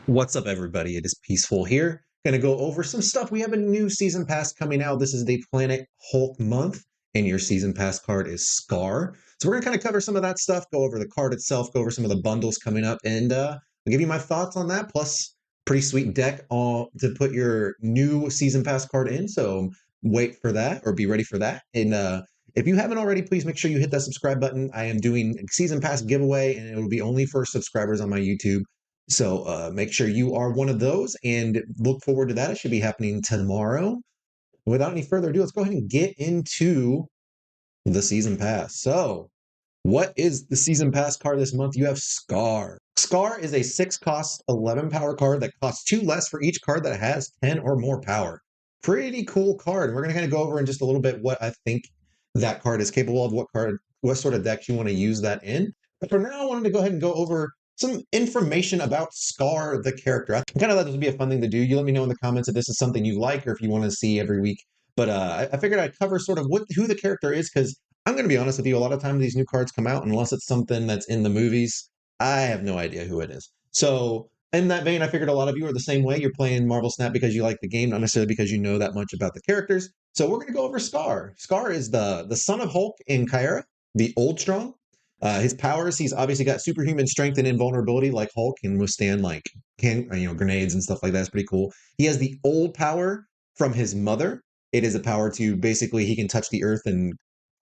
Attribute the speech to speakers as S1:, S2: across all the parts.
S1: What's up, everybody? It is Peaceful here. Going to go over some stuff. We have a new season pass coming out. This is the Planet Hulk month, and your season pass card is Skaar. So we're going to kind of cover some of that stuff, go over the card itself, go over some of the bundles coming up, and I'll give you my thoughts on that. Plus, pretty sweet deck to put your new season pass card in. So wait for that, or be ready for that. And if you haven't already, please make sure you hit that subscribe button. I am doing a season pass giveaway, and it will be only for subscribers on my YouTube. So make sure you are one of those and look forward to that. It should be happening tomorrow. Without any further ado, let's go ahead and get into the season pass. So what is the season pass card this month? You have Skaar. Skaar is a 6 cost, 11 power card that costs 2 less for each card that has 10 or more power. Pretty cool card. And we're going to kind of go over in just a little bit what I think that card is capable of, what sort of decks you want to use that in. But for now, I wanted to go ahead and go over some information about Skaar, the character. I kind of thought this would be a fun thing to do. You let me know in the comments if this is something you like or if you want to see every week. But I figured I'd cover sort of who the character is, because I'm going to be honest with you, a lot of times these new cards come out, unless it's something that's in the movies, I have no idea who it is. So in that vein, I figured a lot of you are the same way. You're playing Marvel Snap because you like the game, not necessarily because you know that much about the characters. So we're going to go over Skaar. Skaar is the son of Hulk in Kyra, the Old Strong. His powers, he's obviously got superhuman strength and invulnerability like Hulk, can withstand grenades and stuff like that. It's pretty cool. He has the old power from his mother. It is a power to basically, he can touch the earth and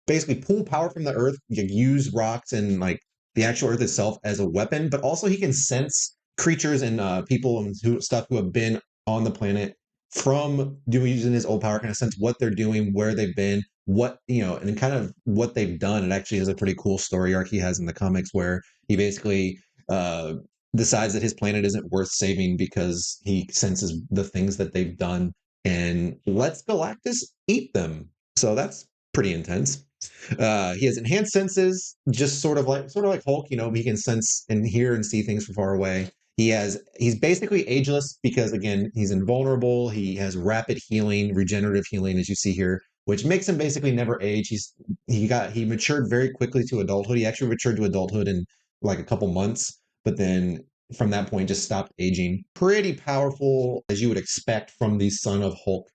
S1: basically pull power from the earth, use rocks and like the actual earth itself as a weapon, but also he can sense creatures and people and stuff who have been on the planet from using his old power, kind of sense what they're doing, where they've been, and kind of what they've done. It actually is a pretty cool story arc he has in the comics where he basically decides that his planet isn't worth saving because he senses the things that they've done and lets Galactus eat them. So that's pretty intense. He has enhanced senses, just sort of like Hulk. He can sense and hear and see things from far away. He's basically ageless because again, he's invulnerable. He has rapid healing, regenerative healing, as you see here, which makes him basically never age. He matured very quickly to adulthood. He actually matured to adulthood in like a couple months, but then from that point just stopped aging. Pretty powerful, as you would expect from the son of Hulk.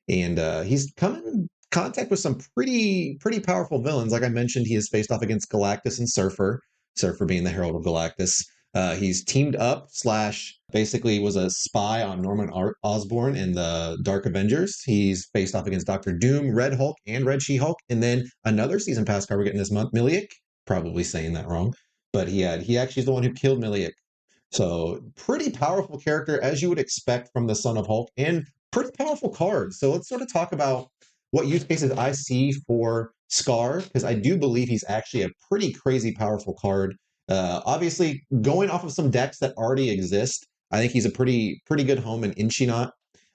S1: And he's come in contact with some pretty powerful villains. Like I mentioned, he has faced off against Galactus and Surfer being the Herald of Galactus. He's teamed up / basically was a spy on Norman Osborn in the Dark Avengers. He's faced off against Doctor Doom, Red Hulk, and Red She-Hulk. And then another season pass card we're getting this month, Miliak. Probably saying that wrong. But he actually is the one who killed Miliak. So pretty powerful character, as you would expect from the son of Hulk, and pretty powerful cards. So let's sort of talk about what use cases I see for Skaar, because I do believe he's actually a pretty crazy powerful card. Obviously, going off of some decks that already exist, I think he's a pretty good home in Inchinaut.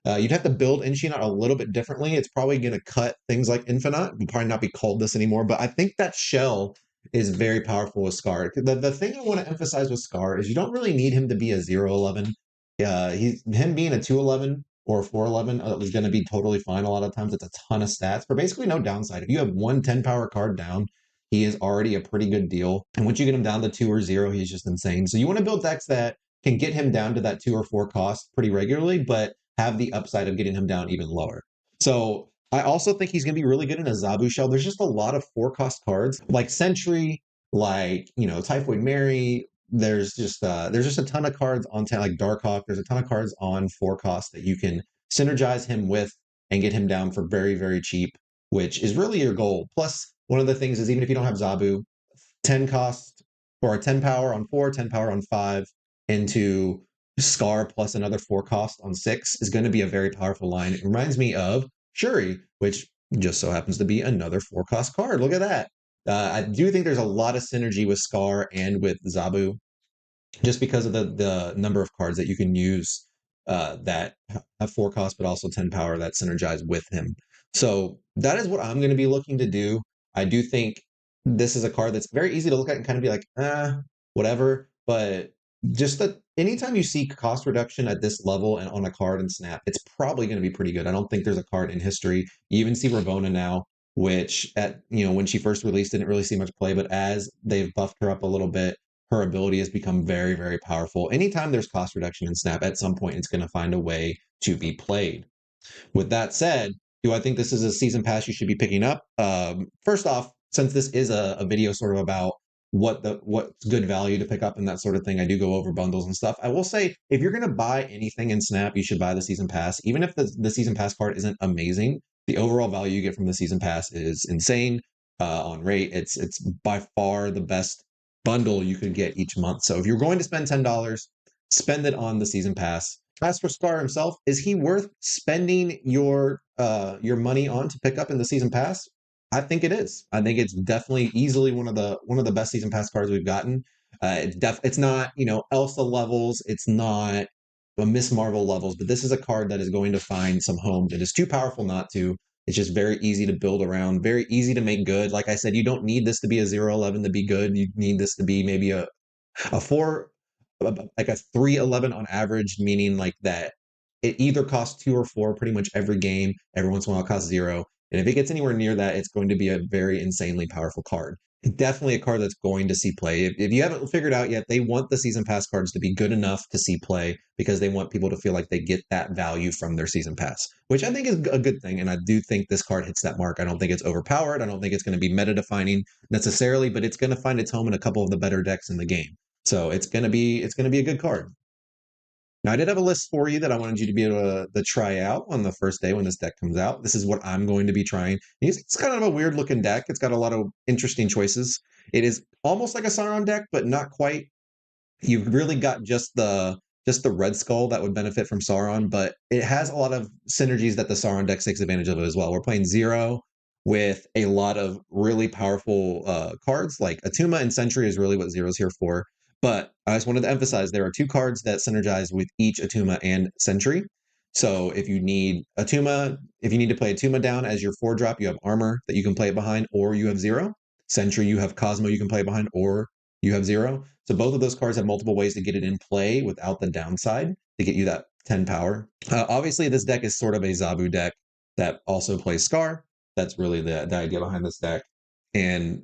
S1: You'd have to build Inchinaut a little bit differently. It's probably going to cut things like Infinite. It will probably not be called this anymore, but I think that shell is very powerful with Skaar. The thing I want to emphasize with Skaar is you don't really need him to be a 0-11. Him being a 2-11 or a 4-11 is going to be totally fine. A lot of times it's a ton of stats for basically no downside. If you have one 10 power card down, he is already a pretty good deal. And once you get him down to 2 or 0, he's just insane. So you want to build decks that can get him down to that 2 or 4 cost pretty regularly, but have the upside of getting him down even lower. So I also think he's going to be really good in a Zabu shell. There's just a lot of 4 cost cards like Sentry, like, Typhoid Mary. There's just a ton of cards on like Darkhawk. There's a ton of cards on 4 cost that you can synergize him with and get him down for very, very cheap, which is really your goal. Plus, one of the things is even if you don't have Zabu, 10 cost or a 10 power on 4, 10 power on 5 into Skaar plus another 4 cost on 6 is going to be a very powerful line. It reminds me of Shuri, which just so happens to be another 4 cost card. Look at that. I do think there's a lot of synergy with Skaar and with Zabu, just because of the number of cards that you can use that have 4 cost but also 10 power that synergize with him. So that is what I'm going to be looking to do. I do think this is a card that's very easy to look at and kind of be like, whatever. But just that anytime you see cost reduction at this level and on a card in Snap, it's probably going to be pretty good. I don't think there's a card in history. You even see Ravonna now, which when she first released didn't really see much play, but as they've buffed her up a little bit, her ability has become very, very powerful. Anytime there's cost reduction in Snap, at some point it's going to find a way to be played. With that said, do I think this is a season pass you should be picking up? First off, since this is a video sort of about what's good value to pick up and that sort of thing, I do go over bundles and stuff. I will say, if you're going to buy anything in Snap, you should buy the season pass. Even if the season pass card isn't amazing, the overall value you get from the season pass is insane on rate. It's by far the best bundle you could get each month. So if you're going to spend $10, spend it on the season pass. As for Skaar himself, is he worth spending your money on to pick up in the season pass? I think it is. I think it's definitely easily one of the best season pass cards we've gotten. It's not Elsa levels, it's not Miss Marvel levels, but this is a card that is going to find some homes. It is too powerful not to. It's just very easy to build around, very easy to make good. Like I said, you don't need this to be a 0-11 to be good. You need this to be maybe a 4, like a 3-11 on average, meaning like that it either costs 2 or 4 pretty much every game. Every once in a while it costs 0. And if it gets anywhere near that, it's going to be a very insanely powerful card. Definitely a card that's going to see play. If you haven't figured out yet, they want the season pass cards to be good enough to see play because they want people to feel like they get that value from their season pass, which I think is a good thing. And I do think this card hits that mark. I don't think it's overpowered. I don't think it's going to be meta defining necessarily, but it's going to find its home in a couple of the better decks in the game. So it's gonna be a good card. Now I did have a list for you that I wanted you to be able to try out on the first day when this deck comes out. This is what I'm going to be trying. It's kind of a weird looking deck. It's got a lot of interesting choices. It is almost like a Sauron deck, but not quite. You've really got just the Red Skull that would benefit from Sauron, but it has a lot of synergies that the Sauron deck takes advantage of as well. We're playing Zero with a lot of really powerful cards, like Atuma and Sentry is really what Zero's here for. But I just wanted to emphasize there are 2 cards that synergize with each Atuma and Sentry. So if you need Atuma, if you need to play Atuma down as your 4-drop, you have Armor that you can play it behind, or you have Zero. Sentry, you have Cosmo you can play behind, or you have Zero. So both of those cards have multiple ways to get it in play without the downside to get you that 10 power. Obviously, this deck is sort of a Zabu deck that also plays Skaar. That's really the idea behind this deck. And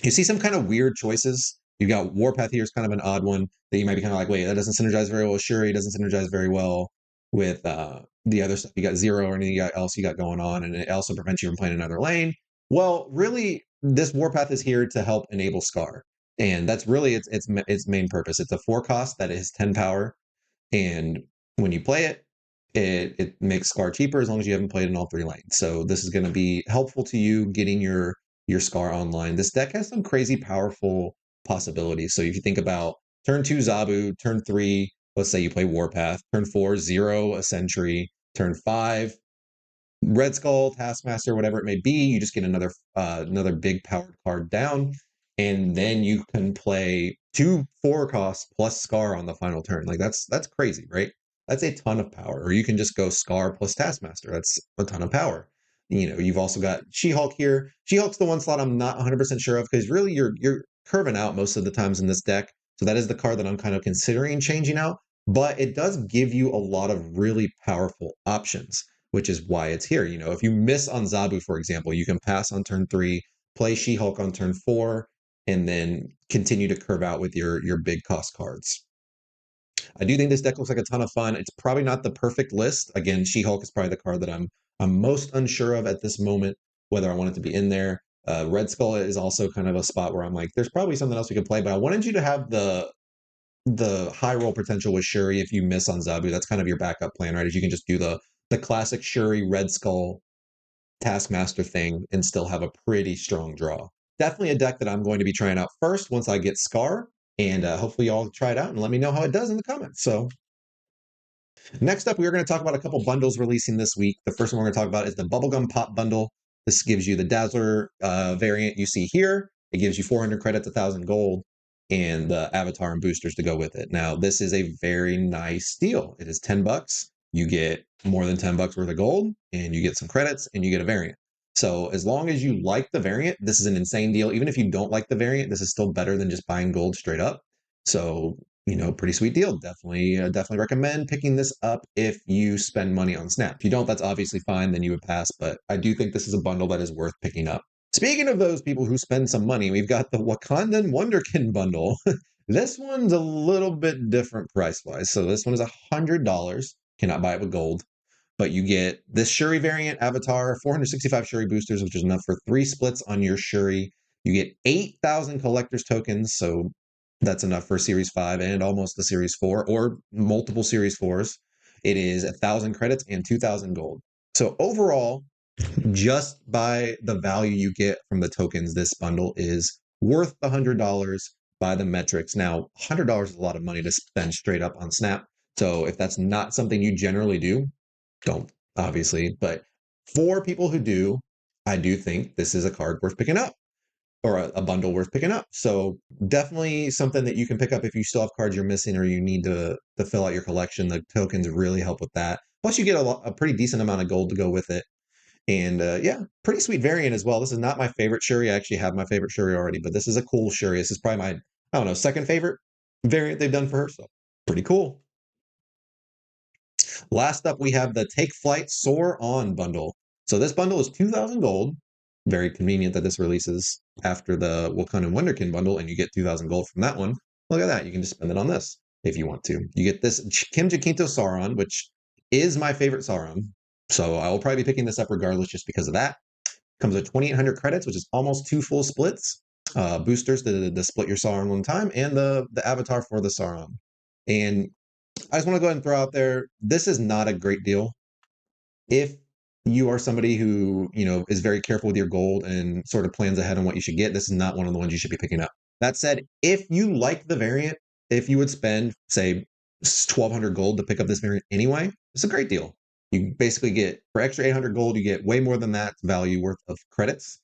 S1: you see some kind of weird choices. You've got Warpath here is kind of an odd one that you might be kind of like, wait, that doesn't synergize very well with Shuri, doesn't synergize very well with the other stuff. You got Zero or anything else you got going on, and it also prevents you from playing another lane. Well, really, this Warpath is here to help enable Skaar. And that's really its main purpose. It's a 4 cost that is 10 power. And when you play it, it makes Skaar cheaper as long as you haven't played in all 3 lanes. So this is going to be helpful to you getting your Skaar online. This deck has some crazy powerful possibilities. So if you think about turn 2 Zabu, turn 3, let's say you play Warpath, turn 4 Zero, a Sentry, turn 5 Red Skull, Taskmaster, whatever it may be, you just get another big powered card down, and then you can play 2 4 costs plus Skaar on the final turn. Like that's crazy, right? That's a ton of power. Or you can just go Skaar plus Taskmaster. That's a ton of power. You've also got She-Hulk here. She-Hulk's the one slot I'm not 100% sure of because really you're curving out most of the times in this deck. So that is the card that I'm kind of considering changing out. But it does give you a lot of really powerful options, which is why it's here. If you miss on Zabu, for example, you can pass on turn 3, play She-Hulk on turn 4, and then continue to curve out with your big cost cards. I do think this deck looks like a ton of fun. It's probably not the perfect list. Again, She-Hulk is probably the card that I'm most unsure of at this moment, whether I want it to be in there. Red Skull is also kind of a spot where I'm like, there's probably something else we could play, but I wanted you to have the high roll potential with Shuri if you miss on Zabu. That's kind of your backup plan, right? Is you can just do the classic Shuri Red Skull Taskmaster thing and still have a pretty strong draw. Definitely a deck that I'm going to be trying out first once I get Skaar, and hopefully y'all try it out and let me know how it does in the comments. So next up, we are going to talk about a couple bundles releasing this week. The first one we're going to talk about is the Bubblegum Pop Bundle. This gives you the Dazzler variant you see here. It gives you 400 credits, 1,000 gold, and the avatar and boosters to go with it. Now, this is a very nice deal. It is $10. You get more than $10 worth of gold, and you get some credits, and you get a variant. So as long as you like the variant, this is an insane deal. Even if you don't like the variant, this is still better than just buying gold straight up. So, pretty sweet deal. Definitely recommend picking this up if you spend money on Snap. If you don't, that's obviously fine. Then you would pass. But I do think this is a bundle that is worth picking up. Speaking of those people who spend some money, we've got the Wakandan Wonderkin bundle. This one's a little bit different price-wise. So this one is $100. Cannot buy it with gold. But you get this Shuri variant avatar, 465 Shuri boosters, which is enough for 3 splits on your Shuri. You get 8,000 collector's tokens, so that's enough for Series 5 and almost the Series 4, or multiple Series 4s. It is 1,000 credits and 2,000 gold. So overall, just by the value you get from the tokens, this bundle is worth the $100 by the metrics. Now, $100 is a lot of money to spend straight up on Snap. So if that's not something you generally do, don't, obviously. But for people who do, I do think this is a card worth picking up, or a bundle worth picking up. So definitely something that you can pick up if you still have cards you're missing or you need to fill out your collection. The tokens really help with that. Plus, you get a pretty decent amount of gold to go with it. And yeah, pretty sweet variant as well. This is not my favorite Shuri. I actually have my favorite Shuri already, but this is a cool Shuri. This is probably my, I don't know, second favorite variant they've done for her. So pretty cool. Last up, we have the Take Flight Soar On bundle. So this bundle is 2,000 gold. Very convenient that this releases after the Wakanda Wonderkin bundle, and you get 2,000 gold from that one. Look at that. You can just spend it on this if you want to. You get this Kim Jacinto Sauron, which is my favorite Sauron. So I will probably be picking this up regardless just because of that. Comes with 2,800 credits, which is almost 2 full splits. Boosters to split your Sauron one time, and the avatar for the Sauron. And I just want to go ahead and throw out there, this is not a great deal. If you are somebody who, is very careful with your gold and sort of plans ahead on what you should get, this is not one of the ones you should be picking up. That said, if you like the variant, if you would spend, say, 1,200 gold to pick up this variant anyway, it's a great deal. You basically get, for extra 800 gold, you get way more than that value worth of credits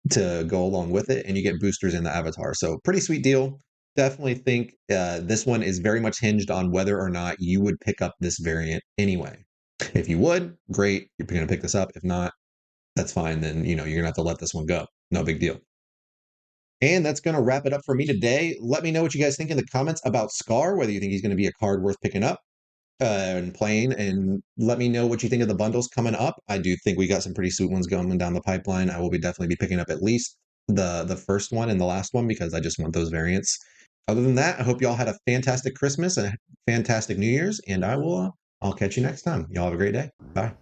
S1: to go along with it, and you get boosters in the avatar. So pretty sweet deal. Definitely think this one is very much hinged on whether or not you would pick up this variant anyway. If you would, great, you're going to pick this up. If not, that's fine. Then, you're going to have to let this one go. No big deal. And that's going to wrap it up for me today. Let me know what you guys think in the comments about Skaar, whether you think he's going to be a card worth picking up and playing, and let me know what you think of the bundles coming up. I do think we got some pretty sweet ones going down the pipeline. I will definitely be picking up at least the first one and the last one because I just want those variants. Other than that, I hope y'all had a fantastic Christmas and a fantastic New Year's, and I'll catch you next time. Y'all have a great day. Bye.